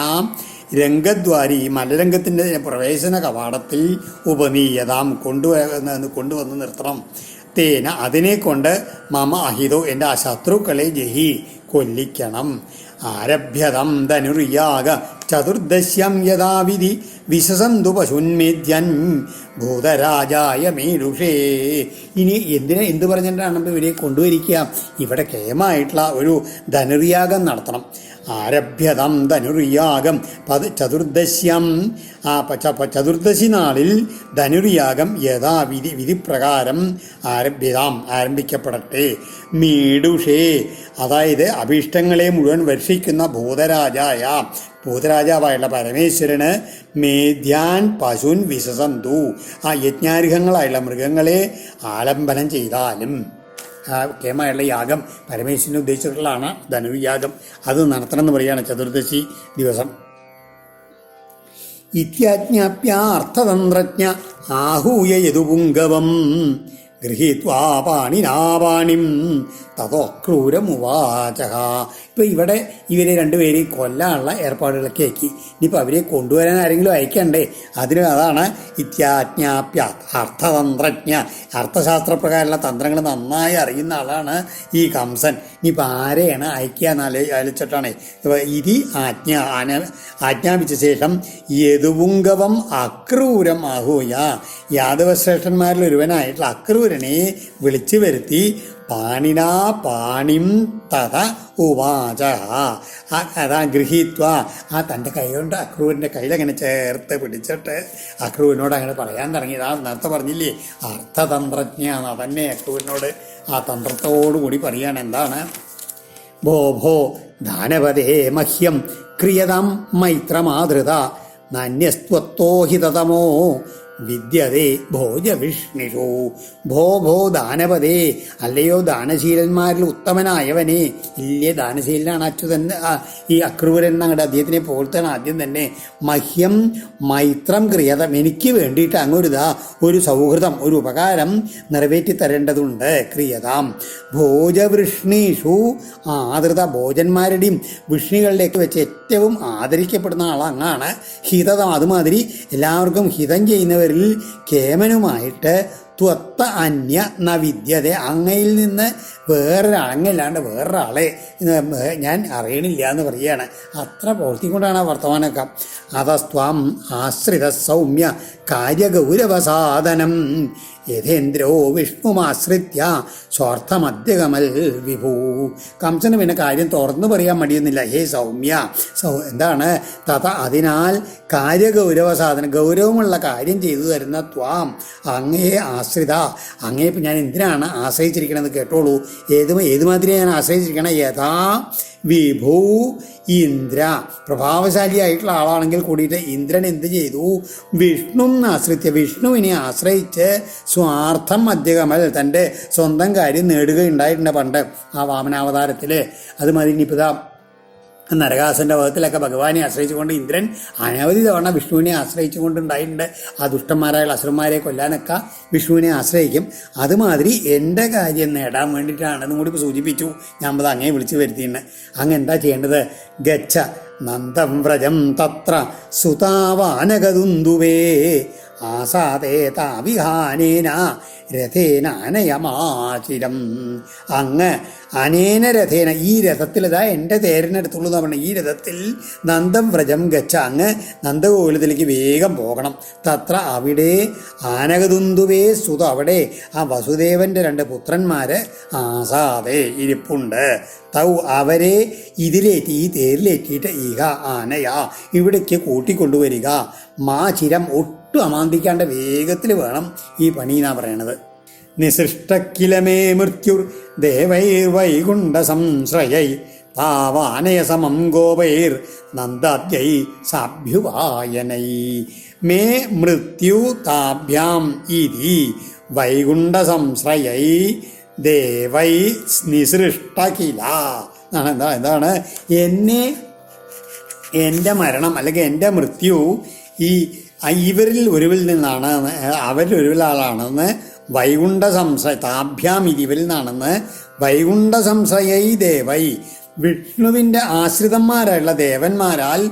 A: രംഗദ്വാരി മലരംഗത്തിൻ്റെ പ്രവേശന കവാടത്തിൽ ഉപനീയതാം കൊണ്ടുവന്ന് നിർത്തണം. തേന അതിനെ കൊണ്ട് മമ അഹിതോ എൻ്റെ ആ ശത്രുക്കളെ ജഹി കൊല്ലിക്കണം. ആരഭ്യതം ധനുർയാഗ ചതുർദശ്യം യഥാവിധി വിശസന്തു പശുന്മേദ്യൻ ഭൂതരാജായ മീഡുഷേ. ഇനി എന്ത് പറഞ്ഞിട്ടാണ് ഇവരെ കൊണ്ടുവരിക്കുക? ഇവിടെ കേമായിട്ടുള്ള ഒരു ധനുർയാഗം നടത്തണം. ആരഭ്യതം ധനുർയാഗം ചതുർദശ്യം, ചതുർദശി നാളിൽ ധനുർയാഗം വിധിപ്രകാരം ആരംഭിക്കപ്പെടട്ടെ. മീഡുഷേ, അതായത് അഭീഷ്ടങ്ങളെ മുഴുവൻ വർഷിക്കുന്ന ഭൂതരാജാവായുള്ള പരമേശ്വരന് മേധ്യാൻ പശുൻ വിശസന്തു, യജ്ഞാർഹങ്ങളായുള്ള മൃഗങ്ങളെ ആലംബനം ചെയ്താലും. കേമായുള്ള യാഗം പരമേശ്വരനെ ഉദ്ദേശിച്ചിട്ടുള്ളതാണ് ധനുർയാഗം. അത് നടത്തണം എന്ന് പറയുകയാണ് ചതുർദശി ദിവസം. ഇത്യാജ്ഞാപ്യ അർത്ഥതന്ത്രജ്ഞ ആഹൂയ യദുപുംഗവം ഗൃഹീത്വാ പാണിനാപാണിം തതോ ക്രൂരമുവാച. ഇപ്പം ഇവിടെ ഇവരെ രണ്ടുപേരെയും കൊല്ലാനുള്ള ഏർപ്പാടുകളൊക്കെ ആക്കി. ഇനിയിപ്പോൾ അവരെ കൊണ്ടുവരാൻ ആരെങ്കിലും അയക്കണ്ടേ? അതാണ് ഇത്യാജ്ഞാപ്യ അർത്ഥതന്ത്രജ്ഞ. അർത്ഥശാസ്ത്രപ്രകാരമുള്ള തന്ത്രങ്ങൾ നന്നായി അറിയുന്ന ആളാണ് ഈ കംസൻ. ഇനിയിപ്പോൾ ആരെയാണ് അയക്കുക എന്ന് ആലോചിച്ചിട്ടാണ് ഇതി ആജ്ഞാപിച്ച ശേഷം യദുപുംഗവം അക്രൂരം ആഹൂയ, യാദവശ്രേഷ്ഠന്മാരിൽ ഒരുവനായിട്ടുള്ള അക്രൂരനെ വിളിച്ചു വരുത്തി പാണിനാ പാണിം തഥ ഉവാച. അതാ ഗൃഹീത്വ, തൻ്റെ കൈ കൊണ്ട് അക്രൂരിൻ്റെ കയ്യിലങ്ങനെ ചേർത്ത് പിടിച്ചിട്ട് അക്രൂരിനോട് അങ്ങനെ പറയാൻ തുടങ്ങിയത്. നേരത്തെ പറഞ്ഞില്ലേ അർത്ഥതന്ത്രജ്ഞ, അതന്നെ അക്രൂരിനോട് ആ തന്ത്രത്തോടുകൂടി പറയാണ്. എന്താണ്? ഭോ ഭോ ദാനവതേ മഹ്യം ക്രിയതാം മൈത്രമാതൃത നാന്യസ്ത്വത്തോ ഹിതതമോ വിദ്യതേ ഭോജവിഷ്ണിഷു. ഭോ ഭോ ദാനപതേ, അല്ലയോ ദാനശീലന്മാരിൽ ഉത്തമനായവനെ. വലിയ ദാനശീലനാണ് അച്യുതൻ, ഈ അക്രൂരൻ അങ്ങോട്ട് അദ്ദേഹത്തിനെ പോലത്താണ്. ആദ്യം തന്നെ മഹ്യം മൈത്രം ക്രിയതം, എനിക്ക് വേണ്ടിയിട്ട് ഒരു സൗഹൃദം, ഒരു ഉപകാരം നിറവേറ്റി തരേണ്ടതുണ്ട്. ക്രിയതാം ഭോജവൃഷ്ണീഷു ആദൃത, ഭോജന്മാരുടെയും വൃഷ്ണികളിലേക്ക് വെച്ച് ഏറ്റവും ആദരിക്കപ്പെടുന്ന ആളങ്ങാണ്. ഹിതം, അതുമാതിരി എല്ലാവർക്കും ഹിതം ചെയ്യുന്നവരിൽ കേമനുമായിട്ട് ത്വത്ത അന്യ ന വിദ്യത, അങ്ങയിൽ നിന്ന് അങ്ങല്ലാണ്ട് വേറൊരാളെ ഞാൻ അറിയണില്ല എന്ന് പറയുകയാണ്. അത്ര പ്രവൃത്തി കൊണ്ടാണ് ആ വർത്തമാനമൊക്കെ. അതസ്ത്വാം ആശ്രിത സൗമ്യ കാര്യഗൗരവസാധനം യഥേന്ദ്രോ വിഷ്ണുമാശ്രിത്യ സ്വാർത്ഥമദ്യകമൽ വിഭൂ. കംസന് പിന്നെ കാര്യം തുറന്നു പറയാൻ മടിയൊന്നുമില്ല. ഹേ സൗമ്യ, എന്താണ് തഥ, അതിനാൽ കാര്യഗൗരവസാധനം, ഗൗരവമുള്ള കാര്യം ചെയ്തു തരുന്ന ത്വാം, അങ്ങയെ ആശ്രിത, അങ്ങയെ ഞാൻ എന്തിനാണ് ആശ്രയിച്ചിരിക്കണമെന്ന് കേട്ടോളൂ. ഏതുമാതിരി ഞാൻ ആശ്രയിച്ചിരിക്കണം? യഥാ വിഭൂ ഇന്ദ്ര, പ്രഭാവശാലിയായിട്ടുള്ള ആളാണെങ്കിൽ കൂടിയിട്ട് ഇന്ദ്രൻ എന്ത് ചെയ്തു? വിഷ്ണു ആശ്രിത്യ, വിഷ്ണുവിനെ ആശ്രയിച്ച് സ്വാർത്ഥം മധ്യകമൽ, തൻ്റെ സ്വന്തം കാര്യം നേടുകയുണ്ടായിട്ടുണ്ട് പണ്ട് ആ വാമനാവതാരത്തിൽ. അതുമാതിരി ഇനിയിപ്പോൾ നരകാസുരൻ്റെ വധത്തിലൊക്കെ ഭഗവാനെ ആശ്രയിച്ചുകൊണ്ട് ഇന്ദ്രൻ അനവധി തവണ വിഷ്ണുവിനെ ആശ്രയിച്ചുകൊണ്ടുണ്ടായിട്ടുണ്ട്. ആ ദുഷ്ടന്മാരായുള്ള അസുരന്മാരെ കൊല്ലാനൊക്കെ വിഷ്ണുവിനെ ആശ്രയിക്കും. അതുമാതിരി എൻ്റെ കാര്യം നേടാൻ വേണ്ടിയിട്ടാണെന്നും കൂടി ഇപ്പോൾ സൂചിപ്പിച്ചു. ഞാൻ അത് അങ്ങേ വിളിച്ചു വരുത്തിയിട്ടുണ്ട്. അങ്ങ് എന്താ ചെയ്യേണ്ടത്? ഗച്ഛ നന്ദം വ്രജം തത്ര സുതാവാനകദുന്ദുവേ ആസാദേ താവിഹാനേന രഥേനാനയമാചിരം. അങ്ങ് അനേന രഥേന, ഈ രഥത്തിൽ, ഇതാ എൻ്റെ തേരിനടുത്തുള്ളൂ എന്ന് പറഞ്ഞാൽ, ഈ രഥത്തിൽ നന്ദം വ്രജം ഗച്ഛ, അങ്ങ് നന്ദഗോകുലത്തിലേക്ക് വേഗം പോകണം. തത്ര, അവിടെ ആനകദുന്ദുവേ സുത, അവിടെ ആ വസുദേവൻ്റെ 2 പുത്രന്മാർ ആസാദേ ഇരിപ്പുണ്ട്. തൗ, അവരെ ഇതിലേറ്റി, ഈ തേരിലേറ്റിയിട്ട് ഇഹ ആനയാ, ഇവിടേക്ക് കൂട്ടിക്കൊണ്ടുവരിക. ചിരം, ഒട്ടും അമാന്തിക്കാണ്ട് വേഗത്തിൽ വേണം ഈ പണി എന്നാ പറയണത്. നിസൃഷ്ടക്കിലമേ മൃത്യുർ ദേവൈർവൈകുണ്ഠ സംശ്രയൈ താവാനയ സമം ഗോപൈർ നന്ദാദ്യൈ സാഭ്യുവായനൈ മേ മൃത്യു താഭ്യാം ഇതി വൈകുണ്ഠ സംശ്രയൈ ദേവൈ നിസൃഷ്ടകില. എന്താണ് എൻ്റെ മരണം അല്ലെങ്കിൽ എൻ്റെ മൃത്യു ഇവരിൽ ഒരുവിൽ നിന്നാണ്, അവരിൽ ഒരുവിൽ ആളാണെന്ന് വൈകുണ്ഠ സംശയ താഭ്യാം ഇവരിൽ നിന്നാണെന്ന് വൈകുണ്ഠ സംശയൈ ദേവൈ, വിഷ്ണുവിൻ്റെ ആശ്രിതന്മാരായുള്ള ദേവന്മാരാൽ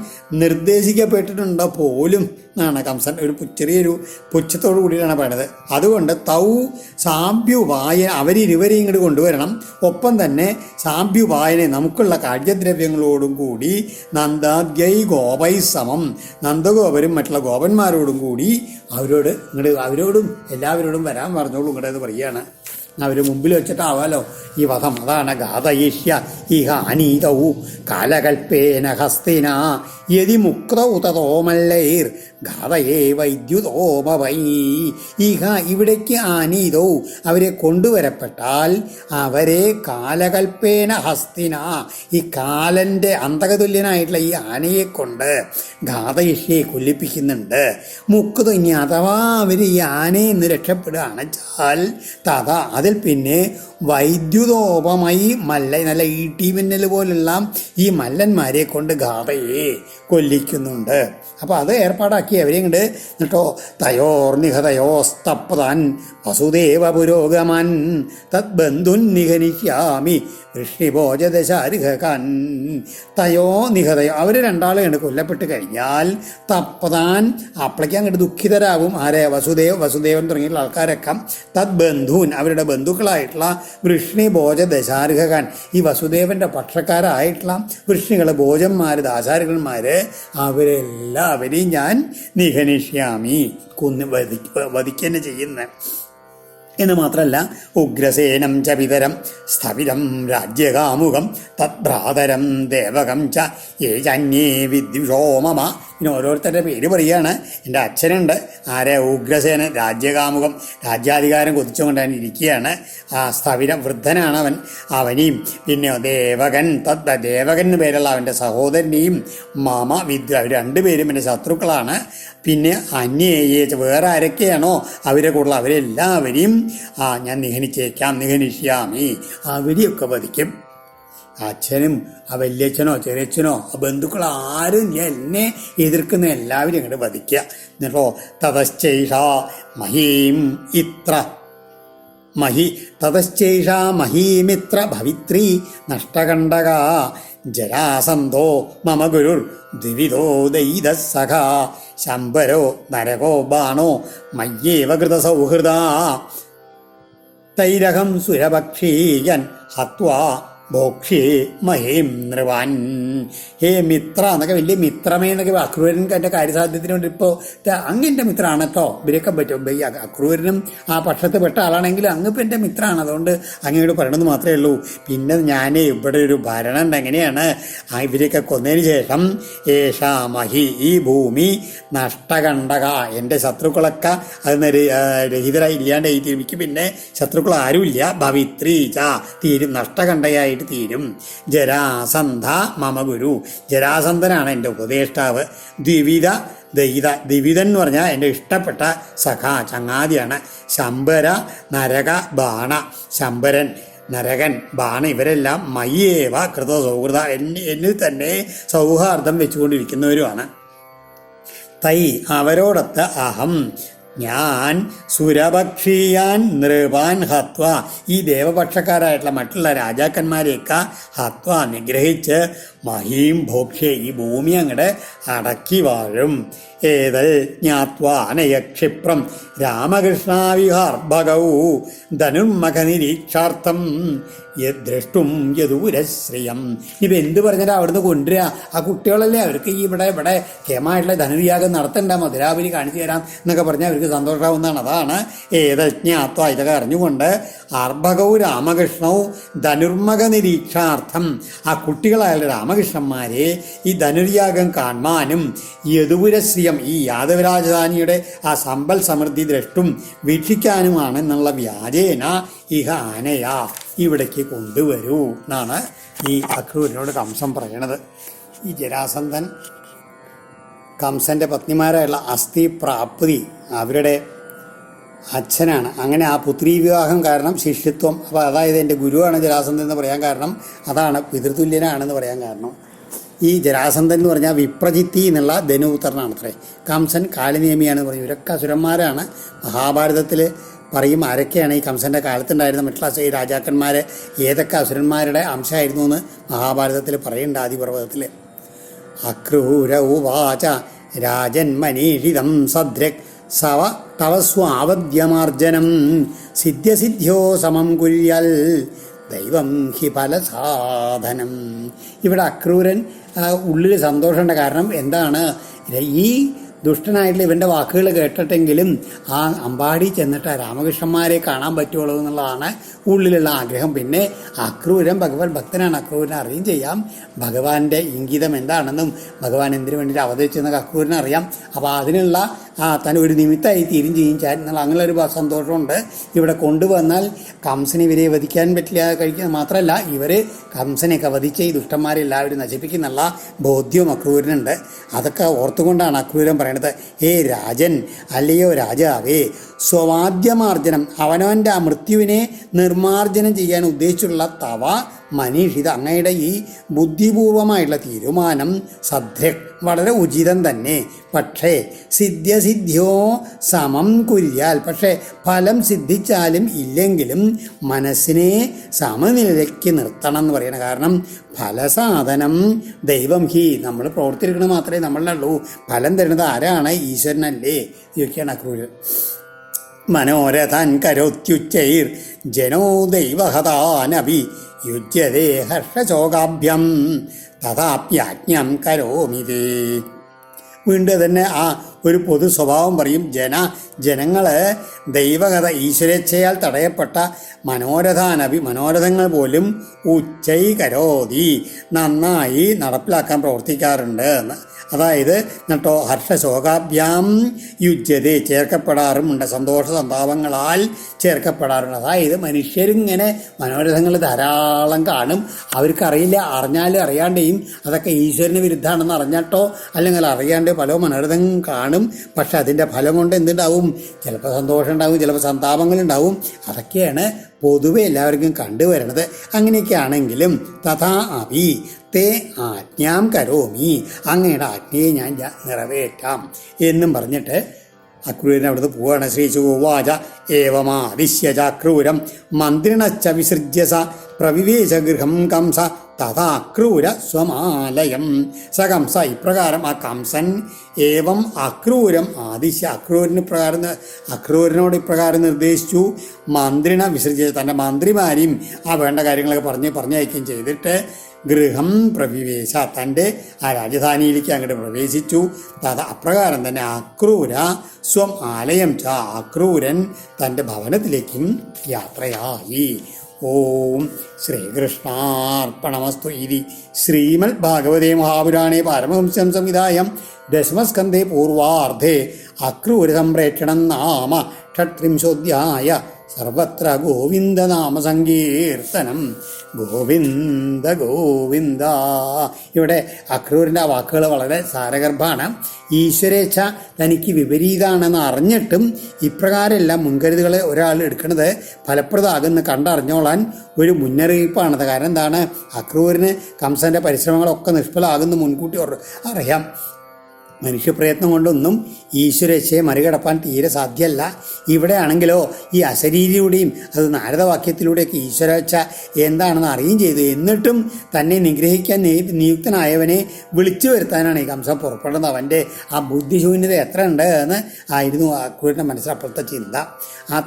A: നിർദ്ദേശിക്കപ്പെട്ടിട്ടുണ്ടോ പോലും എന്നാണ് കംസൻ ഒരു ചെറിയൊരു പുച്ഛത്തോടു കൂടിയാണ് പറയുന്നത്. അതുകൊണ്ട് തൗ സാംബ്യുവായ അവരിരുവരെയും ഇങ്ങോട്ട് കൊണ്ടുവരണം. ഒപ്പം തന്നെ സാംബ്യുവായനെ നമുക്കുള്ള കാഴ്ചദ്രവ്യങ്ങളോടും കൂടി നന്ദാദ്യൈ ഗോപൈ സമം നന്ദഗോപരും മറ്റുള്ള ഗോപന്മാരോടും കൂടി അവരോടും എല്ലാവരോടും വരാൻ പറഞ്ഞോളൂ ഇങ്ങോട്ട് എന്ന് പറയുകയാണ്. അവർ മുമ്പിൽ വെച്ചിട്ടാവാലോ ഈ വധം. അതാണ് ഗാതയിഷ്യ ഇഹ അനീതൗ കാലകൽപ്പേന ഹസ്തിന യതി മുക്തൗ തതോ മല്ലൈർ ഗാതയേ വൈദ്യുതോമവൈ. ഇഹ ഇവിടേക്ക് അനീതൗ അവരെ കൊണ്ടുവരപ്പെട്ടാൽ അവരെ കാലകൽപ്പേന ഹസ്തിന ഈ കാലൻ്റെ അന്തകതുല്യനായിട്ടുള്ള ഈ ആനയെ കൊണ്ട് ഗാതയിഷ്യെ കൊല്ലിപ്പിക്കുന്നുണ്ട്. മുക്ത ഇനി അഥവാ അവർ ഈ ആനയിൽ നിന്ന് രക്ഷപ്പെടുകയാണ് വെച്ചാൽ തഥ അതിൽ പിന്നെ വൈദ്യുതോപമായി നല്ല ഈട്ടിമിന്നൽ പോലുള്ള ഈ മല്ലന്മാരെ കൊണ്ട് ഗാഥയെ കൊല്ലിക്കുന്നുണ്ട്. അപ്പോൾ അത് ഏർപ്പാടാക്കി അവരെയും കൊണ്ട് എന്നിട്ടോ തയോർനിഹതയോസ്തപ്താൻ വസുദേവ പുരോഗമൻ തത് ബന്ധുൻ നിഹനിഷ്യാമി വൃഷ്ണിഭോജദശാരിഹൻ. തയോ നിഹതയോ അവർ രണ്ടാളും കണ്ട് കൊല്ലപ്പെട്ട് കഴിഞ്ഞാൽ തപ്പതാൻ അപ്പളേക്ക് അങ്ങോട്ട് ദുഃഖിതരാകും. ആരെ? വസുദേവൻ തുടങ്ങിയുള്ള ആൾക്കാരൊക്കെ തത് ബന്ധുൻ അവരുടെ ബന്ധുക്കളായിട്ടുള്ള വൃഷ്ണി ഭോജ ദശാർഹൻ ഈ വസുദേവൻ്റെ പക്ഷക്കാരായിട്ടുള്ള വൃഷ്ണികൾ ഭോജന്മാർ ദാശാർഹന്മാർ അവരെല്ലാവരെയും ഞാൻ നിഹനിഷ്യാമി വധിക്കുക ചെയ്യുന്നത് എന്ന് മാത്രമല്ല ഉഗ്രസേനം ച പിതരം സ്ഥവിരം രാജ്യകാമുകം തദ്ഭ്രാതരം ദേവകം ച ഏജന്യേ വിദ്വിഷോ മമ. പിന്നെ ഓരോരുത്തരുടെ പേര് പറയുകയാണ്. എൻ്റെ അച്ഛനുണ്ട് ആരെ? ഉഗ്രസേനൻ, രാജ്യകാമുകം, രാജ്യാധികാരം കൊതിച്ചുകൊണ്ടാണ് ഇരിക്കുകയാണ്. ആ സ്ഥവിരം വൃദ്ധനാണ് അവൻ. അവനെയും പിന്നെ ദേവകൻ ദേവകൻ എന്ന് പേരുള്ള അവൻ്റെ സഹോദരനെയും മമ വിദ്യ അവർ രണ്ടുപേരും എൻ്റെ ശത്രുക്കളാണ്. പിന്നെ അന്യേയെ വേറെ ആരൊക്കെയാണോ അവരെ കൂടുതൽ അവരെല്ലാവരെയും ഞാൻ നിഹനിഷ്യാമി അവരെയൊക്കെ വധിക്കും. അച്ഛനും വല്യച്ഛനോ ചെറിയച്ഛനോ ബന്ധുക്കൾ ആരും എന്നെ എതിർക്കുന്ന എല്ലാവരും ഇങ്ങോട്ട് വധിക്കുക. എന്നിട്ടോ തതശ്ചൈഷ മഹീം ഇത്ര മഹീമിത്ര ഭവിത്രീ നഷ്ടകണ്ഠക ജരാസന്ധോ മമ ഗുരുർ ദ്വിവിധോ ദൈതസഖ ശംബരോ നരകോ ബാണോ മയ്യേവ കൃതസൗഹൃദ തൈരഹം സുരഭക്ഷീയൻ ഹത്വാ ഭോക്ഷ്യേ മഹേം നൃവാൻ. ഹേ മിത്ര എന്നൊക്കെ വലിയ മിത്രമേ എന്നൊക്കെ അക്രൂരനും എൻ്റെ കാര്യസാധ്യത്തിന് വേണ്ടി ഇപ്പോൾ അങ്ങെൻ്റെ മിത്രമാണ് കേട്ടോ. ഇവരൊക്കെ പറ്റും. ഈ അക്രൂരനും ആ പക്ഷത്ത് പെട്ട ആളാണെങ്കിലും അങ്ങ് എൻ്റെ മിത്രമാണ്. അതുകൊണ്ട് അങ്ങോട്ട് പറയണമെന്ന് മാത്രമേ ഉള്ളൂ. പിന്നെ ഞാൻ ഇവിടെ ഒരു ഭരണം ഉണ്ട്. എങ്ങനെയാണ് ഇവരെയൊക്കെ കൊന്നതിന് ശേഷം ഏഷാ മഹി ഈ ഭൂമി നഷ്ടകണ്ഠക എൻ്റെ ശത്രുക്കളൊക്കെ അതിന് രഹിതരായി ഇല്ലാണ്ടായി തീരും. എനിക്ക് പിന്നെ ശത്രുക്കൾ ആരുമില്ല. ഭവിത്രീ ച തീരും നഷ്ടകണ്ഠയായിട്ട് തീരും. ജരാസന്ധ മമ ഗുരു ജരാസന്ധനാണ് എൻ്റെ ഉപദേഷ്ടാവ്. ദ്വിവിധൻ എന്ന് പറഞ്ഞാൽ എൻ്റെ ഇഷ്ടപ്പെട്ട ചങ്ങാതിയാണ്. ശംബര നരക ബാണ ശംബരൻ നരകൻ ബാണ ഇവരെല്ലാം മയ്യേവ കൃത സൗഹൃദ എന്നിൽ തന്നെ സൗഹാർദ്ദം വെച്ചുകൊണ്ടിരിക്കുന്നവരുമാണ്. തൈ അവരോടൊത്ത് അഹം ഞാൻ സുരഭക്ഷീയാൻ നൃപാൻ ഹത്വ ഈ ദേവപക്ഷക്കാരായിട്ടുള്ള മറ്റുള്ള രാജാക്കന്മാരെയൊക്കെ ഹത്വ നിഗ്രഹിച്ച് മഹീം ഭോക്ഷ്യ ഈ ഭൂമി അങ്ങടെ അടക്കി വാഴും. ഏതൽ ജ്ഞാത്വാ അനയക്ഷിപ്രം രാമകൃഷ്ണാവിഹാർഭഗൗ ധനുർമഖനിരീക്ഷാർത്ഥം ദ്രഷ്ടും യദൂരശ്രിയം. ഇപ്പം എന്ത് പറഞ്ഞാൽ അവിടുന്ന് കൊണ്ടുവരിക ആ കുട്ടികളല്ലേ. അവർക്ക് ഈ ഇവിടെ കേമായിട്ടുള്ള ധനുര്യാഗം നടത്തണ്ട, മധുരാപുരി കാണിച്ചു തരാം എന്നൊക്കെ പറഞ്ഞാൽ അവർക്ക് സന്തോഷമാവുന്നതാണ്. അതാണ് ഏതജ്ഞാത്വ ഇതൊക്കെ അറിഞ്ഞുകൊണ്ട് അർഭകവും രാമകൃഷ്ണവും ധനുർമഖ നിരീക്ഷാർത്ഥം ആ കുട്ടികളായുള്ള രാമകൃഷ്ണന്മാരെ ഈ ധനുര്യാഗം കാണാനും യദുപുരശ്രിയം ഈ യാദവരാജധാനിയുടെ ആ സമ്പൽ സമൃദ്ധി ദ്രഷ്ടും വീക്ഷിക്കാനുമാണെന്നുള്ള വ്യാജേന ഇഹ ആനയാ ഇവിടേക്ക് കൊണ്ടുവരൂ എന്നാണ് ഈ അക്രൂരനോട് കംസൻ പറയണത്. ഈ ജരാസന്ധൻ കംസൻ്റെ പത്നിമാരായുള്ള അസ്ഥി പ്രാപ്തി അവരുടെ അച്ഛനാണ്. അങ്ങനെ ആ പുത്രീ വിവാഹം കാരണം ശിഷ്യത്വം. അപ്പോൾ അതായത് എൻ്റെ ഗുരുവാണ് ജരാസന്ധൻ എന്ന് പറയാൻ കാരണം അതാണ്. പിതൃതുല്യനാണെന്ന് പറയാൻ കാരണം ഈ ജരാസന്ധൻ എന്ന് പറഞ്ഞാൽ വിപ്രജിത്തി എന്നുള്ള ധനുപുത്രനാണ് അത്രേ. കംസൻ കാലനേമിയാണെന്ന് പറയും. ഇവരൊക്കെ അസുരന്മാരാണ്. മഹാഭാരതത്തിൽ പറയും ആരൊക്കെയാണ് ഈ കംസൻ്റെ കാലത്തുണ്ടായിരുന്ന മറ്റുള്ള ഈ രാജാക്കന്മാർ ഏതൊക്കെ അസുരന്മാരുടെ അംശമായിരുന്നു എന്ന് മഹാഭാരതത്തിൽ പറയുന്നുണ്ട് ആദിപർവ്വതത്തിൽ. അക്രൂര ഉവാച രാജന്മനീഷിതം സദ്രക് സവ തവ സ്വാവദ്യമാർജനം സിദ്ധ്യസിദ്ധ്യോ സമം കുര്യൽ ദൈവം ഹി ഫലസാധനം. ഇവിടെ അക്രൂരൻ ഉള്ളിൽ സന്തോഷമുണ്ട്. കാരണം എന്താണ്, ഈ ദുഷ്ടനായിട്ടുള്ള ഇവൻ്റെ വാക്കുകൾ കേട്ടിട്ടെങ്കിലും ആ അമ്പാടി ചെന്നിട്ട് രാമകൃഷ്ണന്മാരെ കാണാൻ പറ്റുള്ളൂ എന്നുള്ളതാണ് ഉള്ളിലുള്ള ആഗ്രഹം. പിന്നെ അക്രൂരൻ ഭഗവാൻ ഭക്തനാണ്, അക്രൂരനെ അറിയും ചെയ്യാം ഭഗവാന്റെ ഇംഗിതം എന്താണെന്നും ഭഗവാൻ എന്തിനു വേണ്ടിയിട്ട് അവതരിച്ചെന്നൊക്കെ അക്രൂരനെ അറിയാം. അപ്പോൾ അതിനുള്ള തന്നെ ഒരു നിമിത്തമായി തീരും ചെയ്യും എന്നുള്ള അങ്ങനെ ഒരു സന്തോഷമുണ്ട്. ഇവിടെ കൊണ്ടുവന്നാൽ കംസനെ ഇവരെ വധിക്കാൻ പറ്റില്ല കഴിക്കുന്നത് മാത്രമല്ല, ഇവർ കംസനെയൊക്കെ വധിച്ച് ഈ ദുഷ്ടന്മാരെ എല്ലാവരും നശിപ്പിക്കുന്നുള്ള ബോധ്യവും അക്രൂരനുണ്ട്. അതൊക്കെ ഓർത്തുകൊണ്ടാണ് അക്രൂരൻ പറയണത്, ഹേ രാജൻ, അല്ലയോ രാജാവേ, സ്വവാദ്യമാർജനം, അവനവൻ്റെ ആ മൃത്യുവിനെ നിർമാർജനം ചെയ്യാൻ ഉദ്ദേശിച്ചുള്ള തവ മനീഷിത, അങ്ങയുടെ ഈ ബുദ്ധിപൂർവമായിട്ടുള്ള തീരുമാനം സദ്രക് വളരെ ഉചിതം തന്നെ. പക്ഷേ സിദ്ധ്യസിദ്ധ്യോ സമം കുര്യാൽ, പക്ഷേ ഫലം സിദ്ധിച്ചാലും ഇല്ലെങ്കിലും മനസ്സിനെ സമനിലയ്ക്ക് നിർത്തണം എന്ന് പറയണം. കാരണം ഫലസാധനം ദൈവം ഹി, നമ്മൾ പ്രവർത്തിക്കുന്നത് മാത്രമേ നമ്മളുള്ളൂ, ഫലം തരുന്നത് ആരാണ്? ഈശ്വരനല്ലേ? ഇതൊക്കെയാണ് അക്രൂരൻ. മനോരഥാൻ കരോത്യുച്ചൈർ ജനോ ദൈവഹതാനഭി യുജ്യതേ ഹർഷശോകാഭ്യം തഥാപ്യാജ്ഞം കരോമിതേ. വീണ്ടും തന്നെ ആ ഒരു പൊതു സ്വഭാവം പറയും. ജനങ്ങൾ ദൈവകഥ ഈശ്വരേച്ഛയാൽ തടയപ്പെട്ട മനോരഥാനഭി, മനോരഥങ്ങൾ പോലും ഉച്ചൈ കരോതി, നന്നായി നടപ്പിലാക്കാൻ പ്രവർത്തിക്കാറുണ്ട് എന്ന്. അതായത് എന്നിട്ടോ ഹർഷശോകാഭ്യാം യുജ്യതേ, ചേർക്കപ്പെടാറുമുണ്ട്, സന്തോഷ സന്താപങ്ങളാൽ ചേർക്കപ്പെടാറുണ്ട്. അതായത് മനുഷ്യരിങ്ങനെ മനോരഥങ്ങൾ ധാരാളം കാണും, അവർക്കറിയില്ല, അറിഞ്ഞാലും അറിയാണ്ടേയും അതൊക്കെ ഈശ്വരന് വിരുദ്ധമാണെന്ന് അറിഞ്ഞാട്ടോ അല്ലെങ്കിൽ അറിയാണ്ട് പല മനോരഥം കാണും. പക്ഷെ അതിൻ്റെ ഫലം കൊണ്ട് എന്തുണ്ടാവും? ചിലപ്പോൾ സന്തോഷം ഉണ്ടാവും, ചിലപ്പോൾ സന്താപങ്ങളുണ്ടാവും. അതൊക്കെയാണ് പൊതുവെ എല്ലാവർക്കും കണ്ടുവരണത്. അങ്ങനെയൊക്കെ ആണെങ്കിലും തഥാ അഭി തേ ആജ്ഞാം കരോമി, അങ്ങയുടെ ആജ്ഞയെ ഞാൻ നിറവേറ്റാം എന്നും പറഞ്ഞിട്ട് അക്രൂരൻ അവിടുന്ന് പോവാണ്. ശ്രീശുവാച ഏവമാദിശ്യ ചാക്രൂരം മന്ത്രിണച്ച വിസൃജ്യസ പ്രവിവേശഗൃഹം കംസ തഥാക്രൂര സ്വമാലയം. സ കംസ, ഇപ്രകാരം ആ കംസൻ ഏവം അക്രൂരം ആദിശ്യ, അക്രൂരനോട് ഇപ്രകാരം നിർദ്ദേശിച്ചു. മന്ത്രിണ വിസർജിച്ച, തൻ്റെ മന്ത്രിമാരെയും ആ വേണ്ട കാര്യങ്ങളൊക്കെ പറഞ്ഞയക്കുകയും ചെയ്തിട്ട് ഗൃഹം പ്രവിവേശ, തൻ്റെ ആ രാജധാനിയിലേക്ക് അങ്ങോട്ട് പ്രവേശിച്ചു. അപ്രകാരം തന്നെ അക്രൂര സ്വം ആലയം ച, അക്രൂരൻ തൻ്റെ ഭവനത്തിലേക്കും യാത്രയായി. ഓം ശ്രീകൃഷ്ണാർപ്പണമസ്തു. ഇതി ശ്രീമദ് ഭാഗവതേ മഹാപുരാണേ പാരമഹംസ്യം സംഹിതായം ദശമസ്കന്ധേ പൂർവാർദ്ധേ അക്രൂരസംപ്രേക്ഷണം നാമ ഷട്ത്രിംശോധ്യായ. സർവത്ര ഗോവിന്ദനാമ സങ്കീർത്തനം. ഗോവിന്ദ ഗോവിന്ദ. ഇവിടെ അക്രൂരിൻ്റെ ആ വാക്കുകൾ വളരെ സാരഗർഭാണ്. ഈശ്വരേച്ഛ തനിക്ക് വിപരീതമാണെന്ന് അറിഞ്ഞിട്ടും ഇപ്രകാരമെല്ലാം മുൻകരുതുകൾ ഒരാൾ എടുക്കുന്നത് ഫലപ്രദമാകുന്ന കണ്ടറിഞ്ഞോളാൻ ഒരു മുന്നറിയിപ്പാണത്. കാരണം എന്താണ്, അക്രൂരിന് കംസൻ്റെ പരിശ്രമങ്ങളൊക്കെ നിഷ്ഫലമാകുന്ന മുൻകൂട്ടി അറിയാം. മനുഷ്യപ്രയത്നം കൊണ്ടൊന്നും ഈശ്വരേച്ഛയെ മറികടപ്പാൻ തീരെ സാധ്യമല്ല. ഇവിടെ ആണെങ്കിലോ ഈ അശരീരിലൂടെയും അത് നാരദവാക്യത്തിലൂടെയൊക്കെ ഈശ്വരേച്ഛ എന്താണെന്ന് അറിയുകയും ചെയ്തു. എന്നിട്ടും തന്നെ നിഗ്രഹിക്കാൻ നിയുക്തനായവനെ വിളിച്ചു വരുത്താനാണ് ഈ കംസൻ പുറപ്പെടുന്നത്. അവൻ്റെ ആ ബുദ്ധിശൂന്യത എത്ര ഉണ്ട് എന്ന് ആയിരുന്നു അക്രൂരൻ്റെ മനസ്സിലപ്പോഴത്തെ ചിന്ത.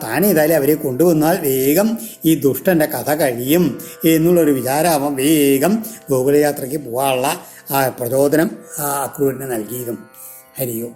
A: താനേതായാലും അവരെ കൊണ്ടുവന്നാൽ വേഗം ഈ ദുഷ്ടൻ്റെ കഥ കഴിയും എന്നുള്ളൊരു വിചാരമാവാം വേഗം ഗോകുലയാത്രയ്ക്ക് പോകാനുള്ള പ്രചോദനം അക്രൂരന് നൽകിയതും. ഹരിയോ.